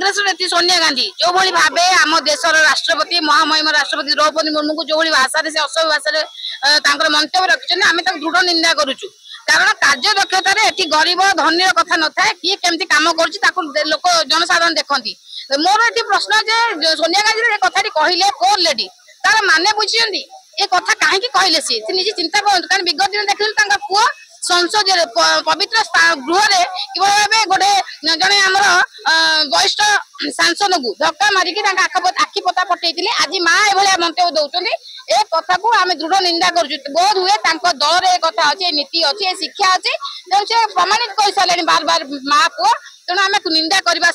कांग्रेस नेत्री सोनिया गांधी जो भली भाबे आम देशर राष्ट्रपति महामहिम राष्ट्रपति द्रौपदी मुर्मू को जो भली भाषा से असभ्य भाषा मंतव्य रखिछन आमे ताक दृढ़ निंदा करूछु कारण कार्य दक्षतार एटी गरीब धनी कथा न थाए किए केमती काम करूछि लोक जनसाधारण देखती मोर ये प्रश्न जे सोनिया गांधी कथा कहले फोर लेडी तार माने बुझी ए कथा कहीं कहले सी निजे चिंता करते कारण विगत दिन देखिए पुओ संसद पवित्र गृह कि गोटे जड़े आमर वरिष्ठ सांसद को धक्का मारिकी आखि पता पठे आज माँ एभलिया मंतव्य दौरान ए कथा को आम दृढ़ निंदा कर बोध हुए दल रे कथा अच्छे नीति अच्छे शिक्षा अच्छे से प्रमाणित कर सारे बार बार माँ पुओ तेणु आम निंदा करने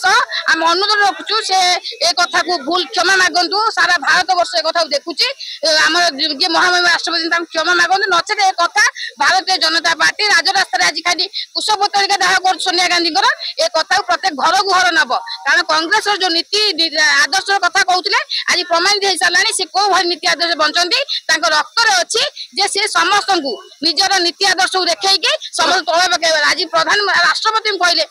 आम अनुरोध रखुचु से ए कथा को भूल क्षमा मागंतु सारा भारत वर्ष एक कथा देखुची आम जे महामहिम राष्ट्रपति क्षमा मागंतु नचेत ए कथा भारतीय जनता पार्टी राजरास्ता आज खाली कुशपुतलिका दाह कर सोनिया गांधी ए कथा प्रत्येक घर को घर नब कारण कांग्रेस जो नीति आदर्श कथा कहते आज प्रमाणित हो सारा सी कौ भाई नीति आदर्श बंचती रक्त अच्छी जे सी समस्त को निजर नीति आदर्श को देखी समस्त तले पकड़ आज प्रधान राष्ट्रपति कहले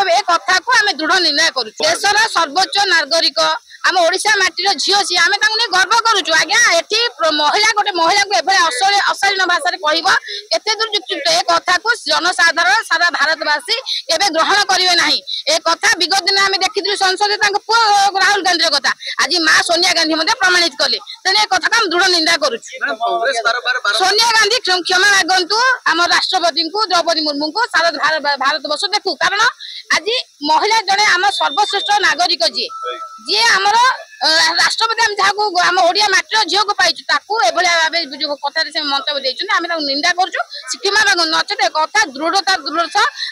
ए कथा को आम दृढ़ निर्णय करूँ देशर सर्वोच्च नागरिक आम ओडिशा माटीर झील सी आम गर्व करुचु आज्ञा एठी महिला गोटे महिला को एभली अशालीन भाषा कह केते दूर युक्त ए कथा को जनसाधारण सारा भारतवासी केबे ग्रहण करेंगे ना ए कथा विगत दिन आम देखी संसद पुओ राहुल गांधी कथा आज माँ सोनिया गांधी प्रमाणित कले तेने कथा को दृढ़ निंदा करुचु सोनिया गांधी क्षमा मागंतु आम राष्ट्रपति को द्रौपदी मुर्मू को सारा भारत वर्ष देखू कारण आज महिला जड़े आम सर्वश्रेष्ठ नागरिक जी आमर राष्ट्रपति आम जहाँ आम ओडिया माटीर झील को पाइचु जो कथा से मंतव्य देते आम निंदा करूँ क्षमा मांग नचेत कथा दृढ़ता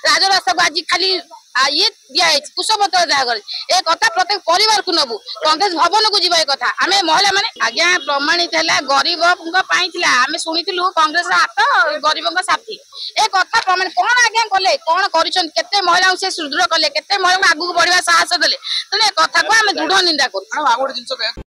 राजरास्ता को आज खाली ये दिखाई कुशपत्र दागर ए कथा प्रत्येक परिवार को नबू कांग्रेस भवन को जीवा कथा आम महिला माने आज्ञा प्रमाणित है गरीब आम शुणी कांग्रेस हाथ गरीब साथी ए कथा प्रमाण कौन आज्ञा कले कौन कर महिला से सुदृढ़ कले केते महिला आगू बढ़वा साहस देले तेणु ए कथा को आम दृढ़ निंदा करूँ।